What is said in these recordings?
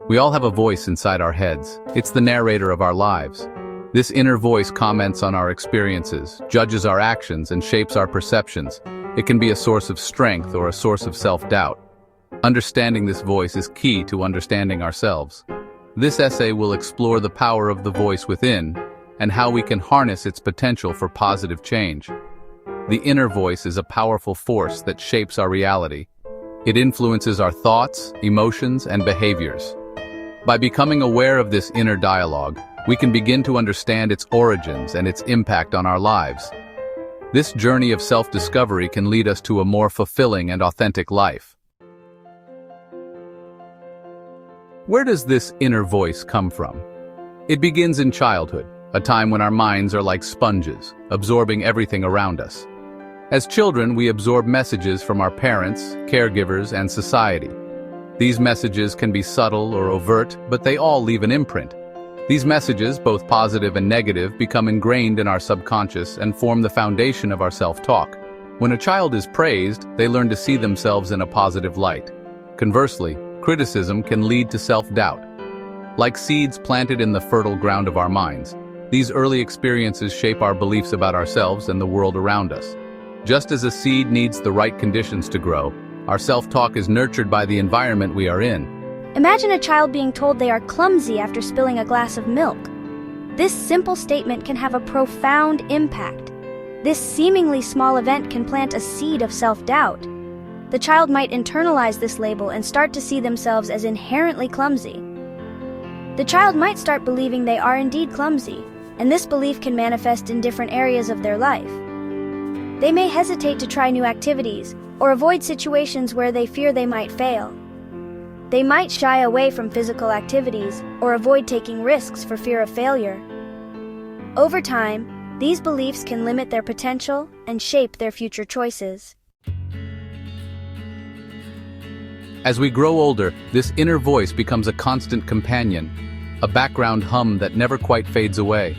We all have a voice inside our heads. It's the narrator of our lives. This inner voice comments on our experiences, judges our actions, and shapes our perceptions. It can be a source of strength or a source of self-doubt. Understanding this voice is key to understanding ourselves. This essay will explore the power of the voice within and how we can harness its potential for positive change. The inner voice is a powerful force that shapes our reality. It influences our thoughts, emotions, and behaviors. By becoming aware of this inner dialogue, we can begin to understand its origins and its impact on our lives. This journey of self-discovery can lead us to a more fulfilling and authentic life. Where does this inner voice come from? It begins in childhood, a time when our minds are like sponges, absorbing everything around us. As children, we absorb messages from our parents, caregivers, and society. These messages can be subtle or overt, but they all leave an imprint. These messages, both positive and negative, become ingrained in our subconscious and form the foundation of our self-talk. When a child is praised, they learn to see themselves in a positive light. Conversely, criticism can lead to self-doubt. Like seeds planted in the fertile ground of our minds, these early experiences shape our beliefs about ourselves and the world around us. Just as a seed needs the right conditions to grow, our self-talk is nurtured by the environment we are in. Imagine a child being told they are clumsy after spilling a glass of milk. This simple statement can have a profound impact. This seemingly small event can plant a seed of self-doubt. The child might internalize this label and start to see themselves as inherently clumsy. The child might start believing they are indeed clumsy, and this belief can manifest in different areas of their life. They may hesitate to try new activities or avoid situations where they fear they might fail. They might shy away from physical activities or avoid taking risks for fear of failure. Over time, these beliefs can limit their potential and shape their future choices. As we grow older, this inner voice becomes a constant companion, a background hum that never quite fades away.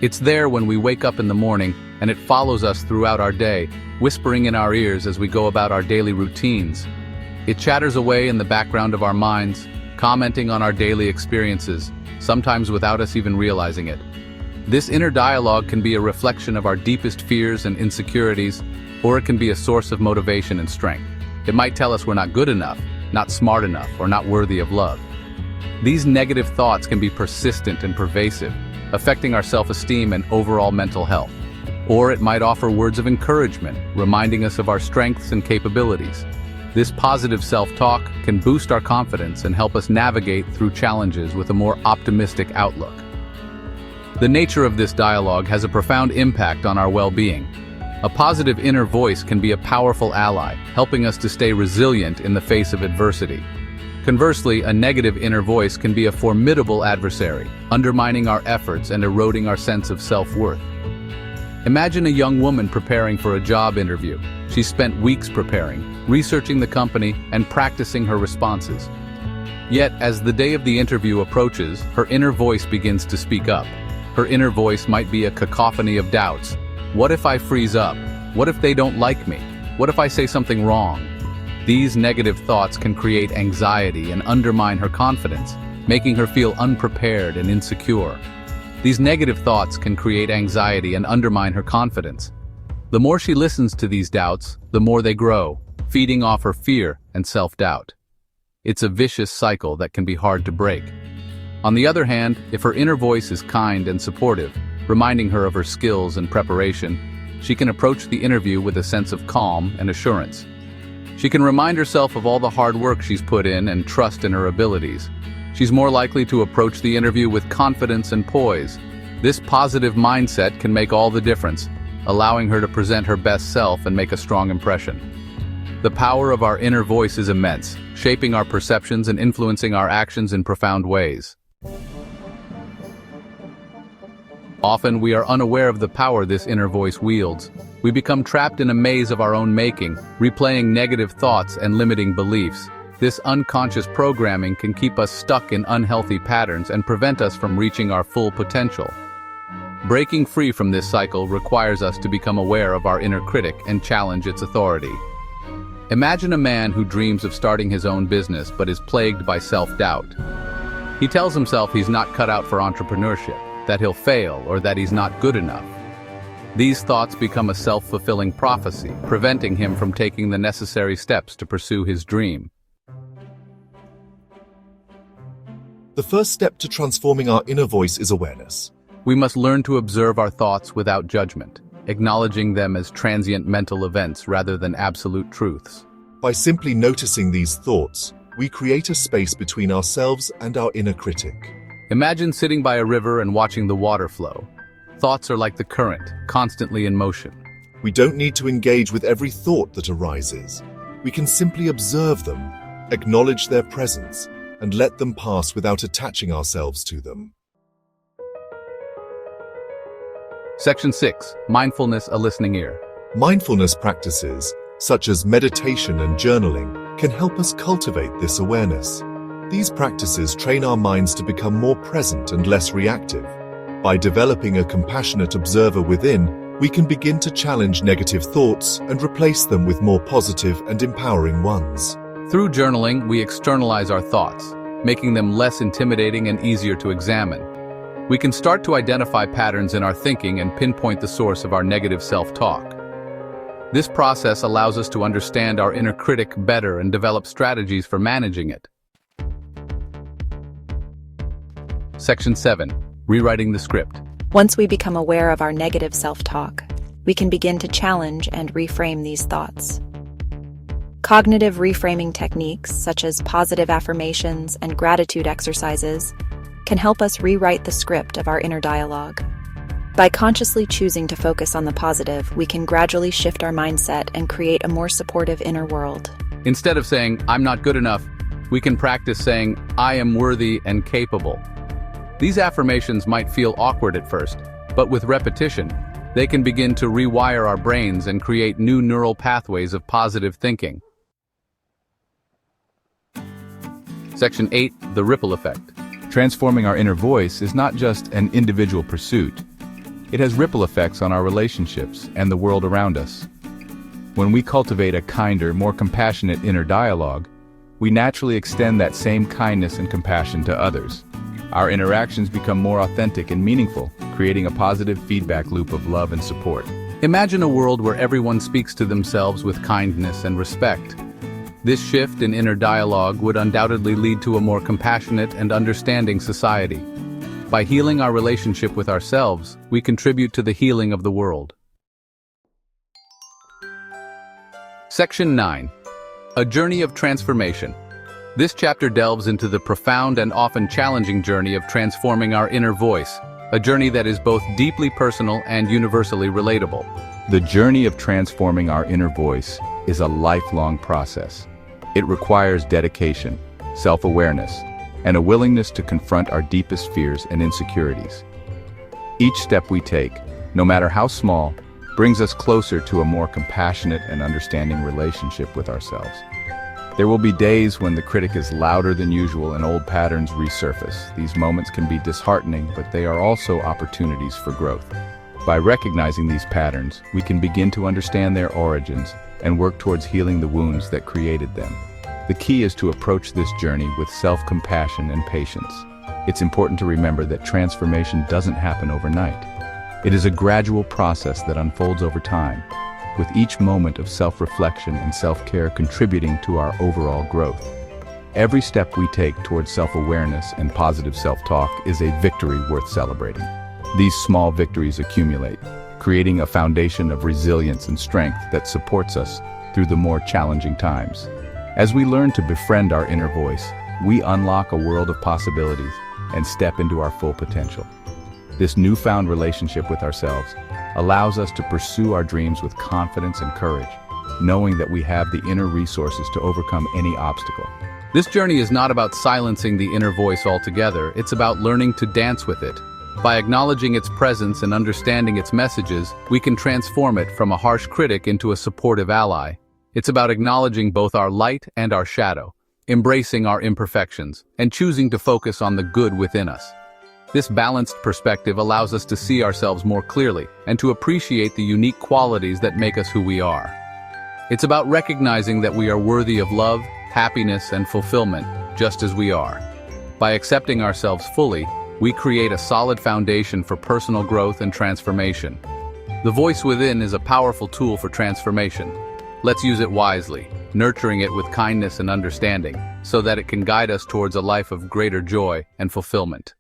It's there when we wake up in the morning, and it follows us throughout our day, whispering in our ears as we go about our daily routines. It chatters away in the background of our minds, commenting on our daily experiences, sometimes without us even realizing it. This inner dialogue can be a reflection of our deepest fears and insecurities, or it can be a source of motivation and strength. It might tell us we're not good enough, not smart enough, or not worthy of love. These negative thoughts can be persistent and pervasive, affecting our self-esteem and overall mental health. Or it might offer words of encouragement, reminding us of our strengths and capabilities. This positive self-talk can boost our confidence and help us navigate through challenges with a more optimistic outlook. The nature of this dialogue has a profound impact on our well-being. A positive inner voice can be a powerful ally, helping us to stay resilient in the face of adversity. Conversely, a negative inner voice can be a formidable adversary, undermining our efforts and eroding our sense of self-worth. Imagine a young woman preparing for a job interview. She spent weeks preparing, researching the company, and practicing her responses. Yet, as the day of the interview approaches, her inner voice begins to speak up. Her inner voice might be a cacophony of doubts. What if I freeze up? What if they don't like me? What if I say something wrong? These negative thoughts can create anxiety and undermine her confidence, making her feel unprepared and insecure. These negative thoughts can create anxiety and undermine her confidence. The more she listens to these doubts, the more they grow, feeding off her fear and self-doubt. It's a vicious cycle that can be hard to break. On the other hand, if her inner voice is kind and supportive, reminding her of her skills and preparation, she can approach the interview with a sense of calm and assurance. She can remind herself of all the hard work she's put in and trust in her abilities. She's more likely to approach the interview with confidence and poise. This positive mindset can make all the difference, allowing her to present her best self and make a strong impression. The power of our inner voice is immense, shaping our perceptions and influencing our actions in profound ways. Often we are unaware of the power this inner voice wields. We become trapped in a maze of our own making, replaying negative thoughts and limiting beliefs. This unconscious programming can keep us stuck in unhealthy patterns and prevent us from reaching our full potential. Breaking free from this cycle requires us to become aware of our inner critic and challenge its authority. Imagine a man who dreams of starting his own business but is plagued by self-doubt. He tells himself he's not cut out for entrepreneurship, that he'll fail, or that he's not good enough. These thoughts become a self-fulfilling prophecy, preventing him from taking the necessary steps to pursue his dream. The first step to transforming our inner voice is awareness. We must learn to observe our thoughts without judgment, acknowledging them as transient mental events rather than absolute truths. By simply noticing these thoughts, we create a space between ourselves and our inner critic. Imagine sitting by a river and watching the water flow. Thoughts are like the current, constantly in motion. We don't need to engage with every thought that arises. We can simply observe them, acknowledge their presence, and let them pass without attaching ourselves to them. Section 6. Mindfulness, a listening ear. Mindfulness practices, such as meditation and journaling, can help us cultivate this awareness. These practices train our minds to become more present and less reactive. By developing a compassionate observer within, we can begin to challenge negative thoughts and replace them with more positive and empowering ones. Through journaling, we externalize our thoughts, making them less intimidating and easier to examine. We can start to identify patterns in our thinking and pinpoint the source of our negative self-talk. This process allows us to understand our inner critic better and develop strategies for managing it. Section 7. Rewriting the script. Once we become aware of our negative self-talk, we can begin to challenge and reframe these thoughts. Cognitive reframing techniques, such as positive affirmations and gratitude exercises, can help us rewrite the script of our inner dialogue. By consciously choosing to focus on the positive, we can gradually shift our mindset and create a more supportive inner world. Instead of saying, "I'm not good enough," we can practice saying, "I am worthy and capable." These affirmations might feel awkward at first, but with repetition, they can begin to rewire our brains and create new neural pathways of positive thinking. Section 8. The ripple effect. Transforming our inner voice is not just an individual pursuit. It has ripple effects on our relationships and the world around us. When we cultivate a kinder, more compassionate inner dialogue, we naturally extend that same kindness and compassion to others. Our interactions become more authentic and meaningful, creating a positive feedback loop of love and support. Imagine a world where everyone speaks to themselves with kindness and respect. This shift in inner dialogue would undoubtedly lead to a more compassionate and understanding society. By healing our relationship with ourselves, we contribute to the healing of the world. Section 9. A journey of transformation. This chapter delves into the profound and often challenging journey of transforming our inner voice, a journey that is both deeply personal and universally relatable. The journey of transforming our inner voice is a lifelong process. It requires dedication, self-awareness, and a willingness to confront our deepest fears and insecurities. Each step we take, no matter how small, brings us closer to a more compassionate and understanding relationship with ourselves. There will be days when the critic is louder than usual and old patterns resurface. These moments can be disheartening, but they are also opportunities for growth. By recognizing these patterns, we can begin to understand their origins and work towards healing the wounds that created them. The key is to approach this journey with self-compassion and patience. It's important to remember that transformation doesn't happen overnight. It is a gradual process that unfolds over time, with each moment of self-reflection and self-care contributing to our overall growth. Every step we take towards self-awareness and positive self-talk is a victory worth celebrating. These small victories accumulate, creating a foundation of resilience and strength that supports us through the more challenging times. As we learn to befriend our inner voice, we unlock a world of possibilities and step into our full potential. This newfound relationship with ourselves allows us to pursue our dreams with confidence and courage, knowing that we have the inner resources to overcome any obstacle. This journey is not about silencing the inner voice altogether, it's about learning to dance with it. By acknowledging its presence and understanding its messages, we can transform it from a harsh critic into a supportive ally. It's about acknowledging both our light and our shadow, embracing our imperfections, and choosing to focus on the good within us. This balanced perspective allows us to see ourselves more clearly and to appreciate the unique qualities that make us who we are. It's about recognizing that we are worthy of love, happiness, and fulfillment, just as we are. By accepting ourselves fully, we create a solid foundation for personal growth and transformation. The voice within is a powerful tool for transformation. Let's use it wisely, nurturing it with kindness and understanding, so that it can guide us towards a life of greater joy and fulfillment.